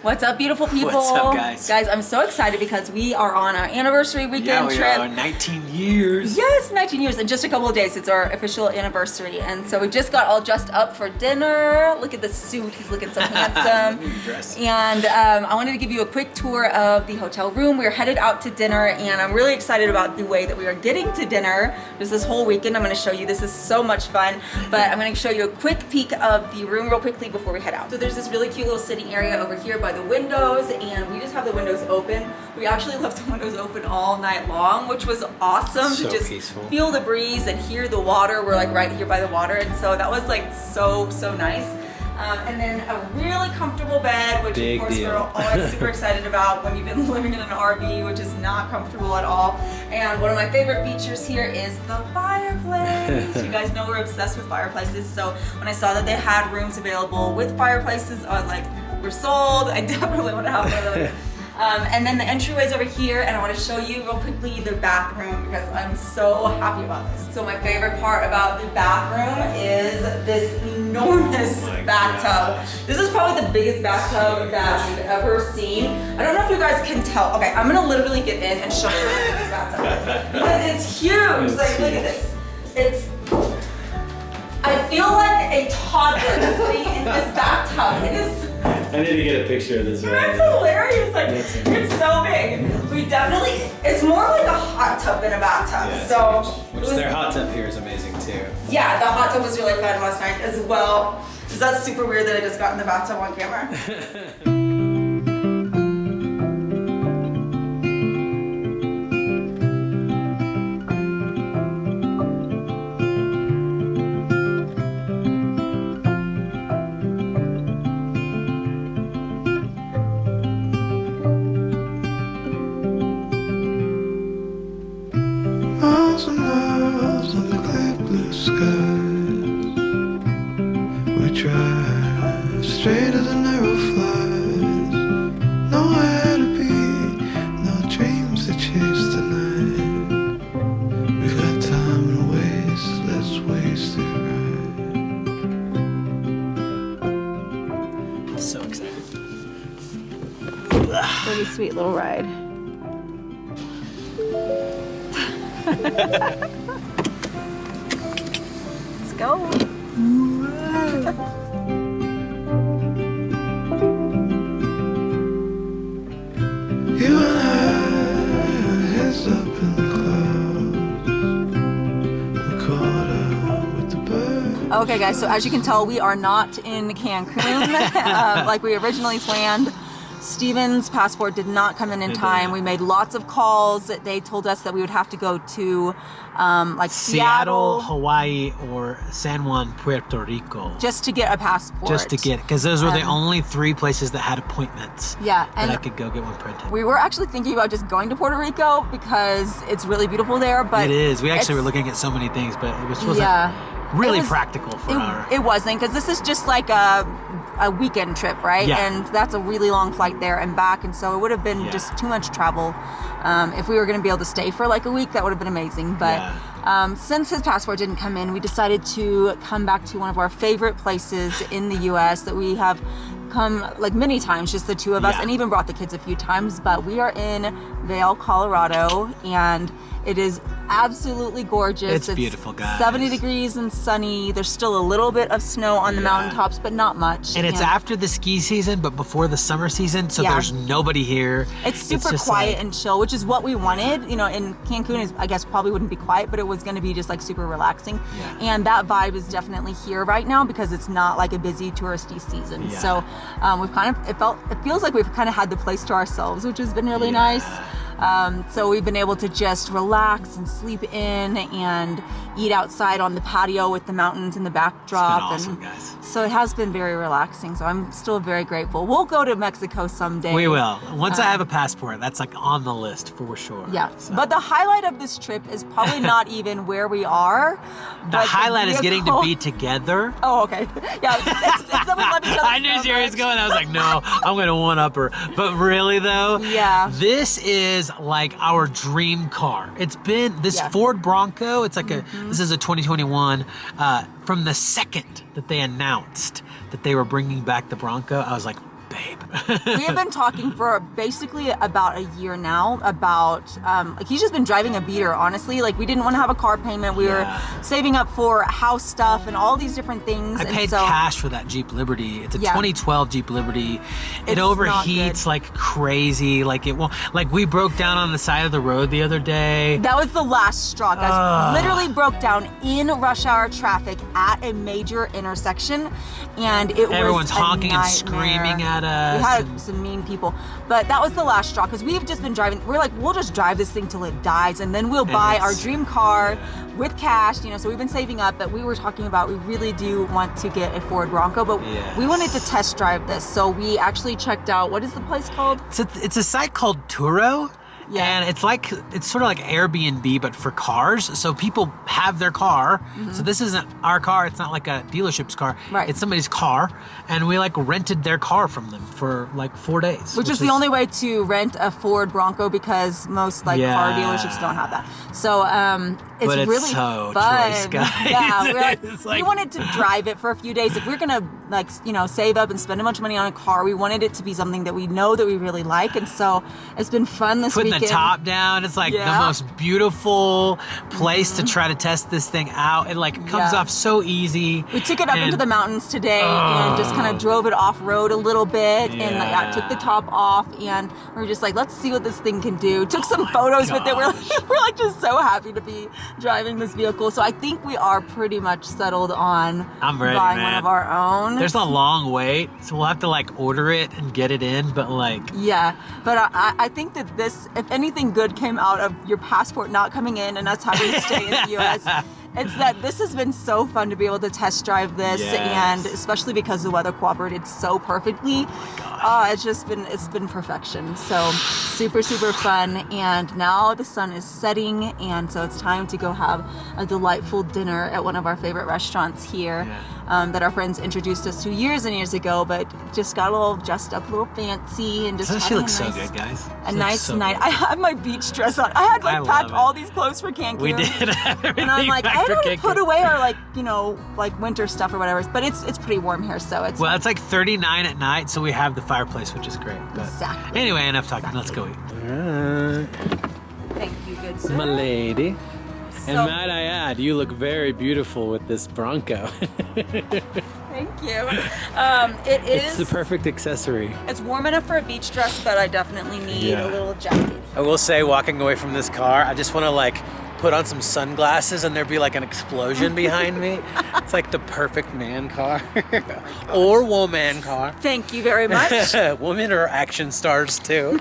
What's up, beautiful people? What's up, guys? Guys, I'm so excited because we are on our anniversary weekend trip. Yeah, we are 19 years. Yes, 19 years. In just a couple of days, it's our official anniversary. And so we just got all dressed up for dinner. Look at the suit. He's looking so handsome. And I wanted to give you a quick tour of the hotel room. We're headed out to dinner, and I'm really excited about the way that we are getting to dinner. Just this whole weekend, I'm going to show you. This is so much fun. But I'm going to show you a quick peek of the room real quickly before we head out. So there's this really cute little sitting area over here by the windows, and we just have the windows open. We actually left the windows open all night long, which was awesome to just feel the breeze and hear the water. We're like right here by the water, and so that was like so nice. And then a really comfortable bed, which of course we're always super excited about when you've been living in an RV, which is not comfortable at all. And one of my favorite features here is the fireplace. You guys know we're obsessed with fireplaces, so when I saw that they had rooms available with fireplaces, I was like, we're sold. I definitely want to have one of those. And then the entryway's over here, and I want to show you real quickly the bathroom because I'm so happy about this. So my favorite part about the bathroom is this enormous bathtub. This is probably the biggest bathtub that we've ever seen. I don't know if you guys can tell. Okay, I'm gonna literally get in and show you what this bathtub is because it's huge. Like, look at this. I feel like a toddler sitting in this bathtub. It is. I need to get a picture of this. That's hilarious. Like, it's so big. It's more like a hot tub than a bathtub. Yeah, so, which their hot tub here is amazing too. Yeah, the hot tub was really fun last night as well. Is that super weird that I just got in the bathtub on camera? Straight as a narrow flies, nowhere to be, no dreams to chase tonight. We've got time to waste, let's waste it right. So excited. Pretty sweet little ride. Let's go. You and I, heads up in the clouds, we caught up with the birds. Okay guys, so as you can tell, we are not in Cancun like we originally planned. Steven's passport did not come in time. We made lots of calls. They told us that we would have to go to like Seattle, Hawaii, or San Juan, Puerto Rico. Just to get a passport. Just to get it, because those were the only 3 places that had appointments. Yeah, and I could go get one printed. We were actually thinking about just going to Puerto Rico because it's really beautiful there. But it is. We actually were looking at so many things, but it wasn't really practical for our. It wasn't, because this is just like a weekend trip, right? Yeah. And that's a really long flight there and back, and so it would have been just too much travel. If we were going to be able to stay for like a week, that would have been amazing. But since his passport didn't come in, we decided to come back to one of our favorite places in the U.S. that we have come like many times, just the two of us, and even brought the kids a few times. But we are in Vail, Colorado, and it is absolutely gorgeous. It's beautiful, guys. 70 degrees and sunny. There's still a little bit of snow on the mountaintops, but not much. And it's after the ski season, but before the summer season, so there's nobody here. It's super quiet and chill, which is what we wanted. You know, in Cancun, I guess probably wouldn't be quiet, but it was going to be just like super relaxing. Yeah. And that vibe is definitely here right now because it's not like a busy touristy season. Yeah. So we've it feels like we've kind of had the place to ourselves, which has been really nice. So we've been able to just relax and sleep in and eat outside on the patio with the mountains in the backdrop. It's been awesome, guys. So it has been very relaxing. So I'm still very grateful. We'll go to Mexico someday. We will. Once I have a passport, that's like on the list for sure. Yeah. So. But the highlight of this trip is probably not even where we are. The highlight is getting to be together. Oh, okay. Yeah. It's that we love each other. I knew Jerry was going. I was like, no, I'm going to one-up her. But really, though, this is like our dream car. It's been this Ford Bronco. It's like this is a 2021. From the second that they announced that they were bringing back the Bronco, I was like, babe. We have been talking for basically about a year now about, like he's just been driving a beater, honestly. Like we didn't want to have a car payment. We were saving up for house stuff and all these different things. I paid cash for that Jeep Liberty. It's a 2012 Jeep Liberty. It overheats like crazy. Like it won't, like we broke down on the side of the road the other day. That was the last straw, guys. Literally broke down in rush hour traffic at a major intersection, and it was everyone's honking and nightmare. screaming at us. We had some mean people, but that was the last straw because we've just been driving. We're like, we'll just drive this thing till it dies, and then we'll buy our dream car with cash. You know, so we've been saving up. But we were talking about we really do want to get a Ford Bronco, but we wanted to test drive this. So we actually checked out, what is the place called? It's a site called Turo. Yeah. And it's sort of like Airbnb, but for cars. So people have their car. So this isn't our car. It's not like a dealership's car. Right. It's somebody's car. And we like rented their car from them for like 4 days. Which is the only way to rent a Ford Bronco because most like car dealerships don't have that. So it's really so fun. choice, guys. Yeah, we're like, we wanted to drive it for a few days. If we're gonna like, you know, save up and spend a bunch of money on a car, we wanted it to be something that we know that we really like. And so it's been fun this weekend. The top down, it's like the most beautiful place to try to test this thing out. It like comes off so easy. We took it up into the mountains today and just kind of drove it off road a little bit and like, I took the top off and we were just like, let's see what this thing can do. Took some photos with it. We're like just so happy to be driving this vehicle. So I think we are pretty much settled on buying one of our own. There's a long wait, so we'll have to like order it and get it in, but like but I think that this, if anything good came out of your passport not coming in and us having to stay in the US, it's that this has been so fun to be able to test drive this, and especially because the weather cooperated so perfectly. It's been perfection. So super fun, and now the sun is setting, and so it's time to go have a delightful dinner at one of our favorite restaurants here. That our friends introduced us to years and years ago, but just got a little dressed up, a little fancy, and just she looks so good, guys. A nice night. I have my beach dress on. I had like packed all these clothes for Cancun. We did have everything. And I'm like, I don't want to put away our like, you know, like winter stuff or whatever. But it's pretty warm here, so it's it's like 39 at night, so we have the fireplace, which is great. But exactly. Anyway, enough talking. Let's go eat. Thank you, good sir. My lady. And might I add, you look very beautiful with this Bronco. Thank you. It's the perfect accessory. It's warm enough for a beach dress, but I definitely need a little jacket. I will say, walking away from this car, I just want to like put on some sunglasses and there'd be like an explosion behind me. It's like the perfect man car or woman car. Thank you very much. Women are action stars too.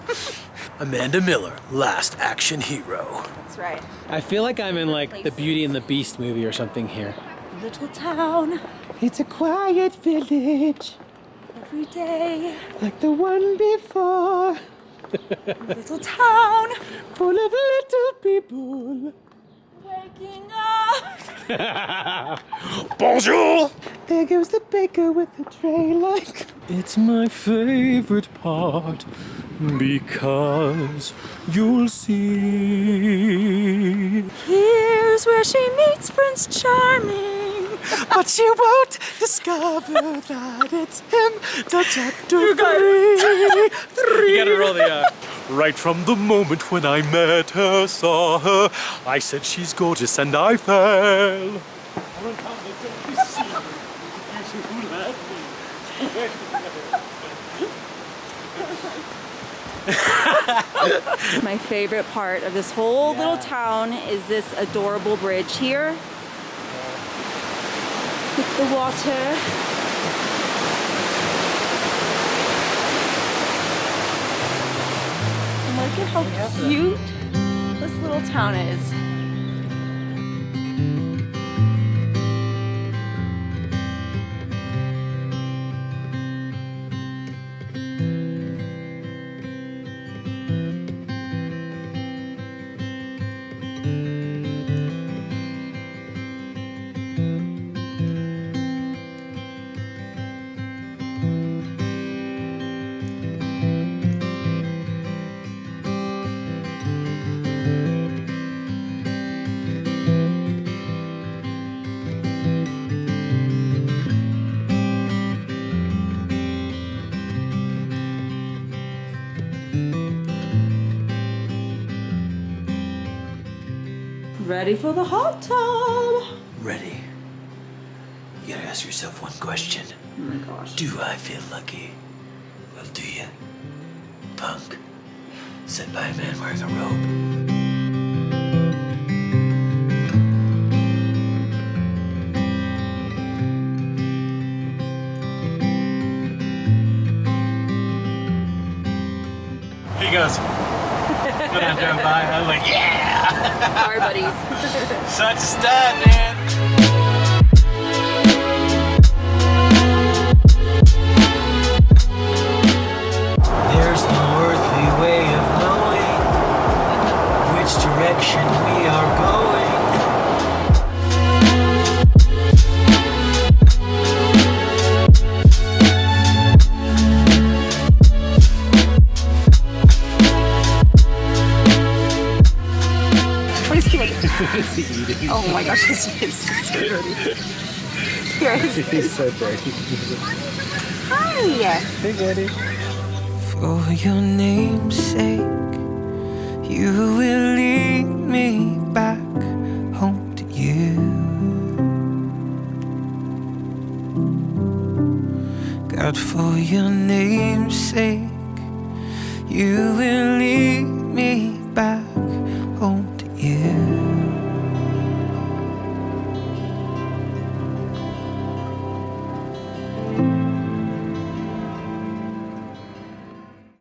Amanda Miller, last action hero. That's right. I feel like I'm in like the Beauty and the Beast movie or something here. Little town. It's a quiet village. Every day. Like the one before. Little town. Full of little people. Waking up. Bonjour! There goes the baker with the tray like. It's my favorite part because you'll see. Here's where she meets Prince Charming. But you won't discover that it's him till chapter 3. You gotta roll the Right from the moment when I met her, saw her, I said she's gorgeous and I fell. My favorite part of this whole little town is this adorable bridge here with the water. And look at how cute this little town is. Ready for the hot tub. Ready. You gotta ask yourself one question. Oh my gosh. Do I feel lucky? Well, do you? Punk. Said by a man wearing a robe. He goes, when I drove by, I was like, yeah! Car buddies. Such a stud, man! There's no earthly way of knowing which direction we are going. Oh my gosh, his face is so dirty. Here, He's so dirty. Hi! Hey, buddy. For your name's sake, you will lead me back home to you. God, for your name's sake, you will lead me back